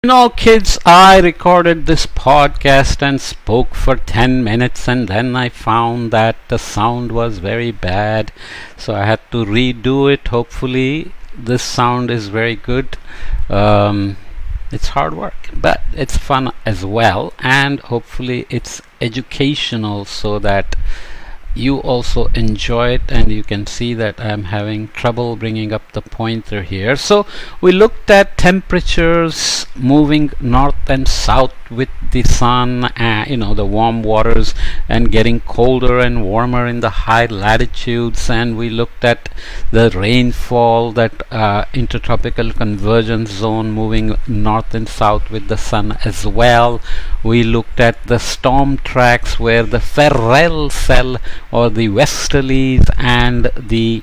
Kids, I recorded this podcast and spoke for 10 minutes, and then I found that the sound was very bad, so I had to redo it. Hopefully, this sound is very good. It's hard work, but it's fun as well, and hopefully, it's educational so that you also enjoy it. And you can see that I'm having trouble bringing up the pointer here. So we looked at temperatures moving north and south with the sun, the warm waters, and getting colder and warmer in the high latitudes. And we looked at the rainfall, that intertropical convergence zone moving north and south with the sun as well. We looked at the storm tracks where the Ferrel cell or the Westerlies and the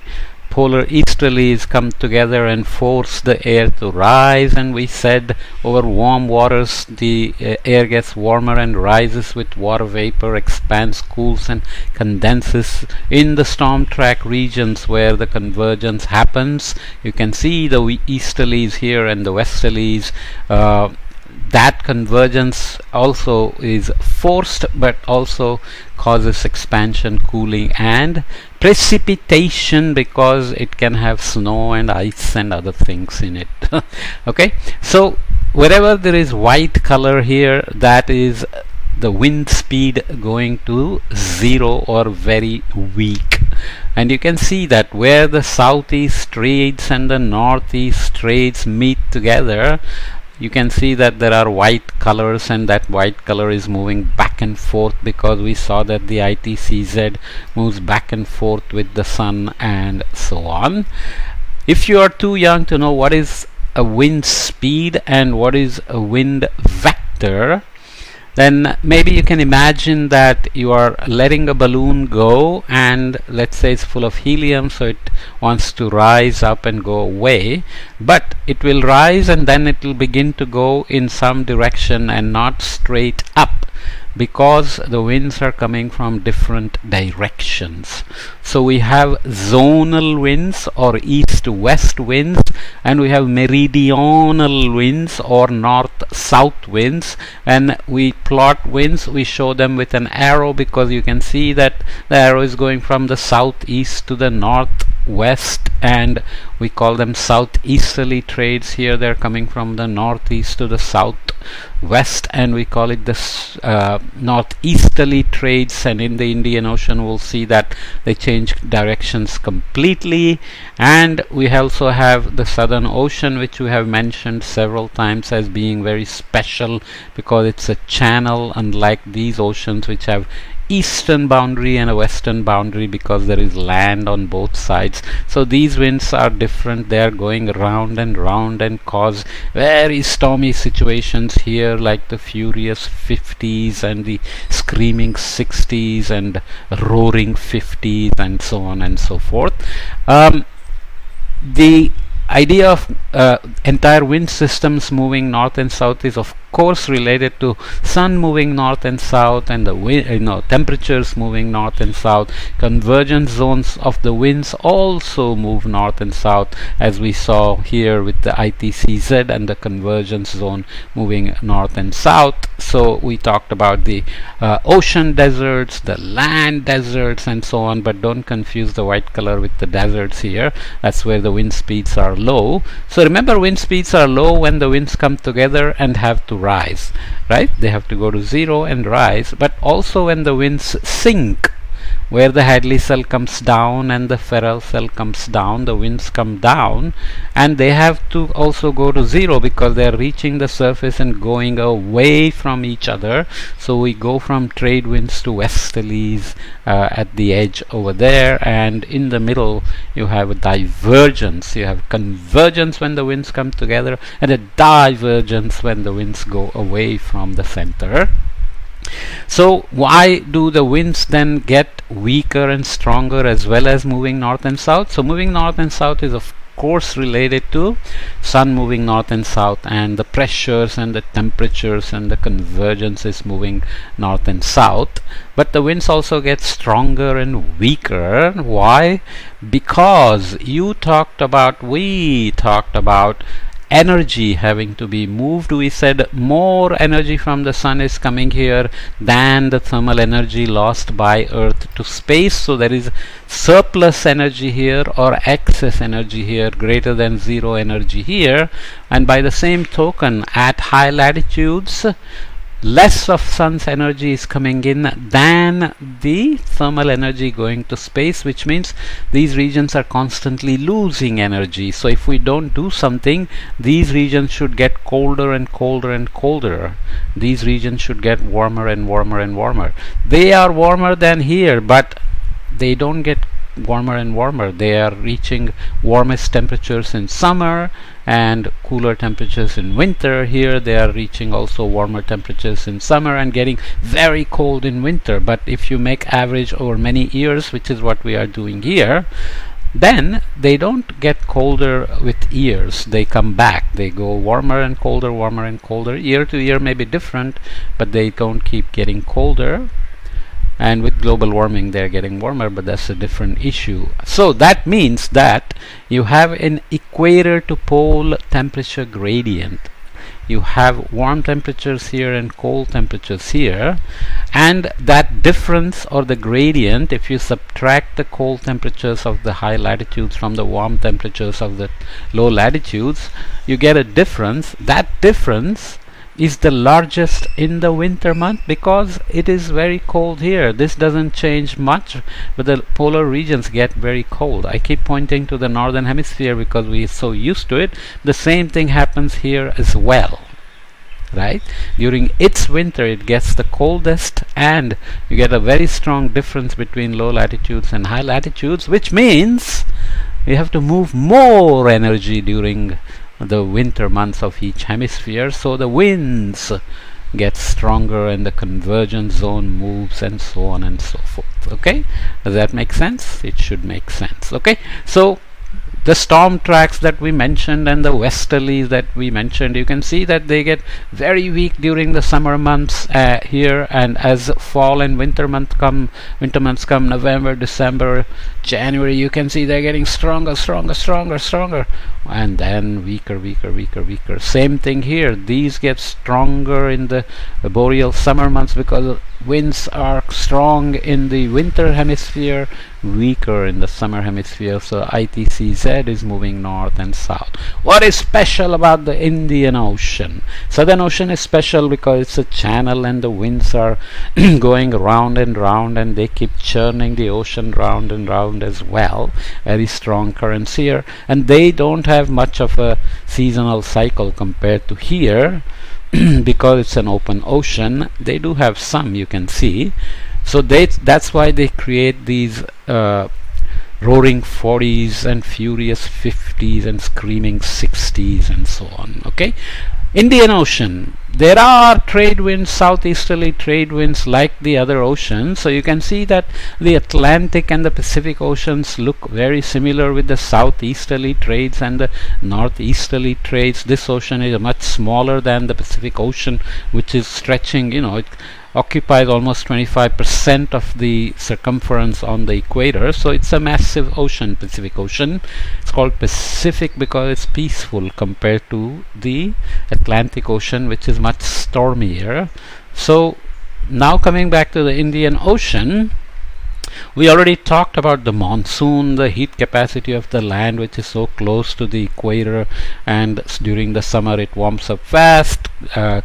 polar easterlies come together and force the air to rise, and we said over warm waters the air gets warmer and rises with water vapor, expands, cools and condenses in the storm track regions where the convergence happens. You can see the easterlies here and the westerlies. That convergence also is forced, but also causes expansion, cooling and precipitation, because it can have snow and ice and other things in it. Okay, so wherever there is white color here, that is the wind speed going to zero or very weak. And you can see that where the southeast trades and the northeast trades meet together, you can see that there are white colors, and that white color is moving back and forth because we saw that the ITCZ moves back and forth with the sun and so on. If you are too young to know what is a wind speed and what is a wind vector, then maybe you can imagine that you are letting a balloon go, and let's say it's full of helium, so it wants to rise up and go away, but it will rise and then it will begin to go in some direction and not straight up, because the winds are coming from different directions. So we have zonal winds or east-west winds, and we have meridional winds or north-south winds. When we plot winds, we show them with an arrow, because you can see that the arrow is going from the southeast to the northwest, and we call them southeasterly trades. Here they're coming from the northeast to the southwest, and we call it the northeasterly trades. And in the Indian Ocean we'll see that they change directions completely. And we also have the Southern Ocean, which we have mentioned several times as being very special because it's a channel, unlike these oceans which have eastern boundary and a western boundary, because there is land on both sides. So these winds are different. They are going round and round and cause very stormy situations here, like the furious 50s and the screaming 60s and roaring 50s and so on and so forth. The idea of entire wind systems moving north and south is of course related to sun moving north and south, and the wind, temperatures moving north and south. Convergence zones of the winds also move north and south, as we saw here with the ITCZ and the convergence zone moving north and south. So we talked about the ocean deserts, the land deserts and so on, but don't confuse the white color with the deserts here. That's where the wind speeds are low. So remember, wind speeds are low when the winds come together and have to rise, right? They have to go to zero and rise. But also when the winds sink, where the Hadley cell comes down and the Ferrel cell comes down, the winds come down and they have to also go to zero, because they are reaching the surface and going away from each other. So we go from trade winds to westerlies at the edge over there, and in the middle you have a divergence. You have convergence when the winds come together, and a divergence when the winds go away from the center. So why do the winds then get weaker and stronger as well as moving north and south? So moving north and south is of course related to sun moving north and south, and the pressures and the temperatures and the convergence is moving north and south. But the winds also get stronger and weaker. Why? Because we talked about energy having to be moved. We said more energy from the sun is coming here than the thermal energy lost by Earth to space. So there is surplus energy here or excess energy here, greater than zero energy here. And by the same token, at high latitudes, less of sun's energy is coming in than the thermal energy going to space, which means these regions are constantly losing energy. So if we don't do something, these regions should get colder and colder and colder. These regions should get warmer and warmer and warmer. They are warmer than here, but they don't get warmer and warmer. They are reaching warmest temperatures in summer and cooler temperatures in winter. Here they are reaching also warmer temperatures in summer and getting very cold in winter. But if you make average over many years, which is what we are doing here, then they don't get colder with years. They come back. They go warmer and colder, warmer and colder. Year to year may be different, but they don't keep getting colder. And with global warming they're getting warmer, but that's a different issue. So that means that you have an equator to pole temperature gradient. You have warm temperatures here and cold temperatures here, and that difference or the gradient, if you subtract the cold temperatures of the high latitudes from the warm temperatures of the low latitudes, you get a difference. That difference is the largest in the winter month because it is very cold here. This doesn't change much, but the polar regions get very cold. I keep pointing to the northern hemisphere because we are so used to it. The same thing happens here as well, right? During its winter it gets the coldest, and you get a very strong difference between low latitudes and high latitudes, which means you have to move more energy during the winter months of each hemisphere. So the winds get stronger and the convergence zone moves and so on and so forth. Okay, does that make sense? It should make sense. Okay, so the storm tracks that we mentioned and the westerlies that we mentioned, you can see that they get very weak during the summer months here, and as fall and winter months come, November, December, January, you can see they're getting stronger, and then weaker. Same thing here. These get stronger in the boreal summer months because winds are strong in the winter hemisphere, weaker in the summer hemisphere. So ITCZ is moving north and south. What is special about the Indian Ocean? Southern Ocean is special because it's a channel and the winds are going round and round, and they keep churning the ocean round and round as well. Very strong currents here, and they don't have much of a seasonal cycle compared to here. Because it's an open ocean, they do have some, you can see. So that's why they create these roaring 40s and furious 50s and screaming 60s and so on. Okay, Indian Ocean, there are trade winds, southeasterly trade winds like the other oceans. So you can see that the Atlantic and the Pacific Oceans look very similar with the southeasterly trades and the northeasterly trades. This ocean is much smaller than the Pacific Ocean, which is stretching, it occupies almost 25% of the circumference on the equator. So it's a massive ocean, Pacific Ocean. It's called Pacific because it's peaceful compared to the Atlantic Ocean, which is much stormier. So now coming back to the Indian Ocean, we already talked about the monsoon, the heat capacity of the land, which is so close to the equator, and during the summer it warms up fast,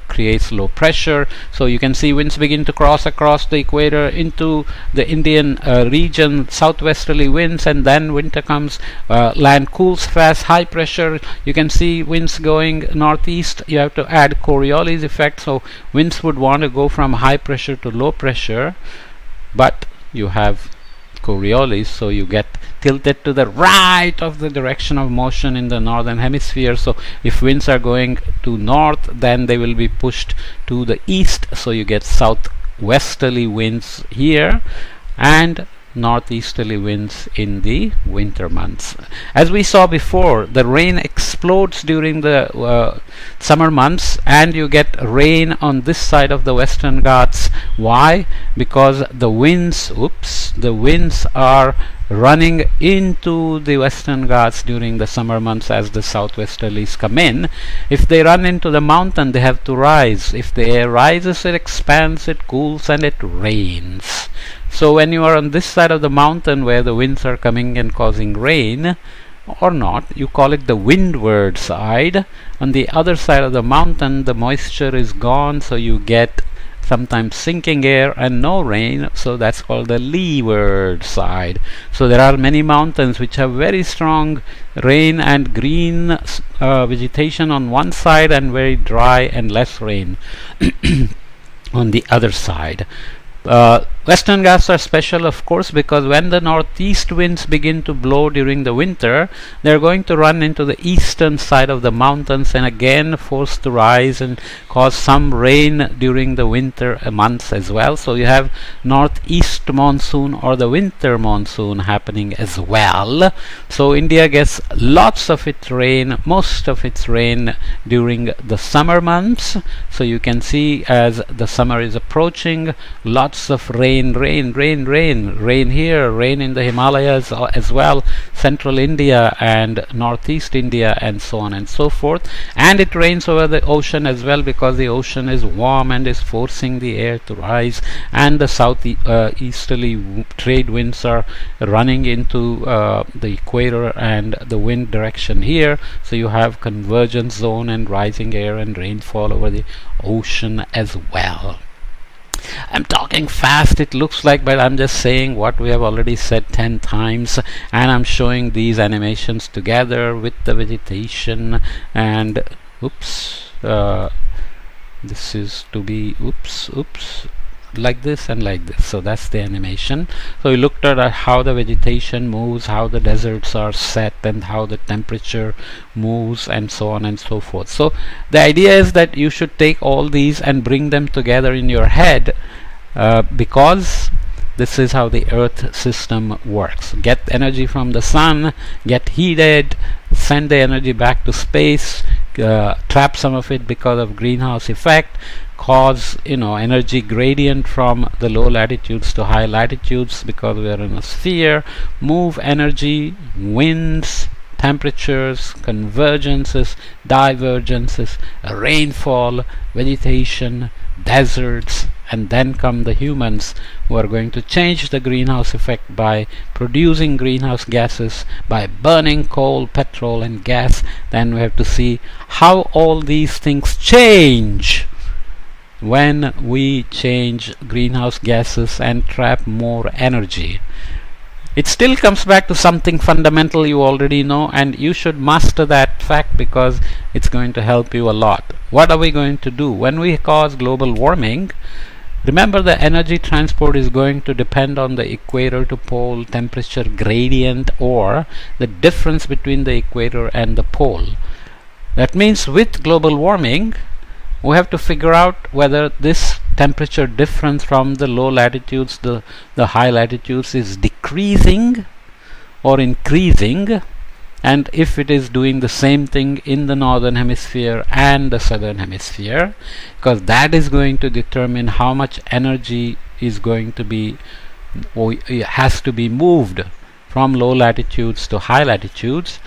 creates low pressure. So you can see winds begin to cross across the equator into the Indian region, southwesterly winds, and then winter comes, land cools fast, high pressure. You can see winds going northeast. You have to add Coriolis effect, so winds would want to go from high pressure to low pressure, but you have Coriolis, so you get tilted to the right of the direction of motion in the northern hemisphere. So if winds are going to north, then they will be pushed to the east, so you get southwesterly winds here and northeasterly winds in the winter months. As we saw before, the rain explodes during the summer months, and you get rain on this side of the Western Ghats. Why? Because the winds are running into the Western Ghats during the summer months as the southwesterlies come in. If they run into the mountain, they have to rise. If the air rises, it expands, it cools, and it rains. So when you are on this side of the mountain where the winds are coming and causing rain, or not, you call it the windward side. On the other side of the mountain, the moisture is gone, so you get sometimes sinking air and no rain, so that's called the leeward side. So there are many mountains which have very strong rain and green vegetation on one side, and very dry and less rain on the other side. Western Ghats are special, of course, because when the northeast winds begin to blow during the winter, they're going to run into the eastern side of the mountains and again forced to rise and cause some rain during the winter months as well. So you have northeast monsoon or the winter monsoon happening as well. So India gets lots of its rain, most of its rain during the summer months. So you can see as the summer is approaching, lots of rain here, rain in the Himalayas as well, central India and northeast India, and so on and so forth. And it rains over the ocean as well, because the ocean is warm and is forcing the air to rise, and the southeasterly trade winds are running into the equator and the wind direction here. So you have convergence zone and rising air and rainfall over the ocean as well. I'm talking fast, it looks like, but I'm just saying what we have already said 10 times, and I'm showing these animations together with the vegetation. And this is to be like this and like this. So that's the animation. So we looked at how the vegetation moves, how the deserts are set, and how the temperature moves, and so on and so forth. So the idea is that you should take all these and bring them together in your head, because this is how the earth system works. Get energy from the sun, get heated, send the energy back to space, trap some of it because of greenhouse effect, cause energy gradient from the low latitudes to high latitudes because we are in a sphere, move energy, winds, temperatures, convergences, divergences, rainfall, vegetation, deserts, and then come the humans who are going to change the greenhouse effect by producing greenhouse gases, by burning coal, petrol and gas. Then we have to see how all these things change when we change greenhouse gases and trap more energy. It still comes back to something fundamental you already know, and you should master that fact because it's going to help you a lot. What are we going to do when we cause global warming? Remember, the energy transport is going to depend on the equator to pole temperature gradient, or the difference between the equator and the pole. That means with global warming, we have to figure out whether this temperature difference from the low latitudes to the high latitudes is decreasing or increasing, and if it is doing the same thing in the northern hemisphere and the southern hemisphere, because that is going to determine how much energy is going to be, or has to be moved from low latitudes to high latitudes.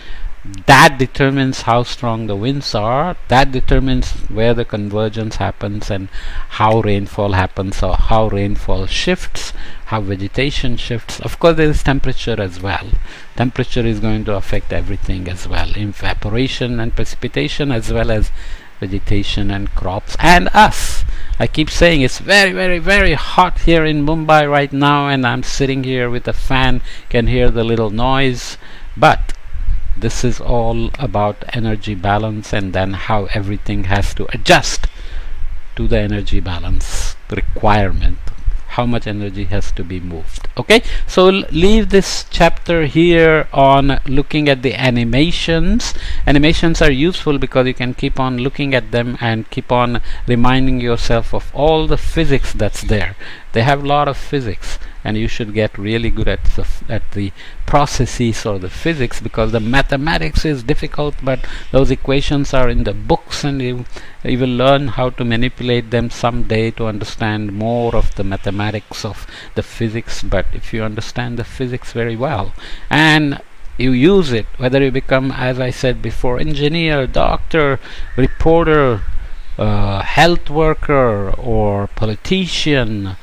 That determines how strong the winds are, that determines where the convergence happens and how rainfall happens, or how rainfall shifts, how vegetation shifts. Of course, there is temperature as well. Temperature is going to affect everything as well, evaporation and precipitation, as well as vegetation and crops and us. I keep saying it's very, very, very hot here in Mumbai right now, and I'm sitting here with a fan, can hear the little noise, but this is all about energy balance, and then how everything has to adjust to the energy balance requirement, how much energy has to be moved. Okay, so leave this chapter here on looking at the animations. Animations are useful because you can keep on looking at them and keep on reminding yourself of all the physics that's there. They have a lot of physics, and you should get really good at the processes or the physics, because the mathematics is difficult, but those equations are in the books, and you will learn how to manipulate them someday to understand more of the mathematics of the physics. But if you understand the physics very well and you use it, whether you become, as I said before, engineer, doctor, reporter, health worker, or politician,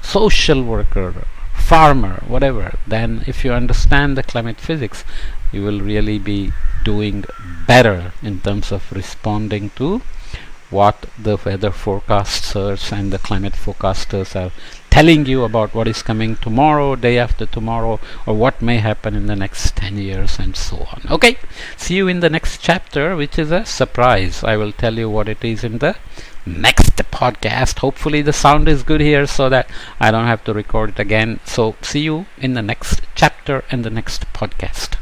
social worker, farmer, whatever, then if you understand the climate physics, you will really be doing better in terms of responding to what the weather forecasters and the climate forecasters are telling you about what is coming tomorrow, day after tomorrow, or what may happen in the next 10 years and so on. Okay, see you in the next chapter, which is a surprise. I will tell you what it is in the next podcast. Hopefully the sound is good here so that I don't have to record it again. So see you in the next chapter and the next podcast.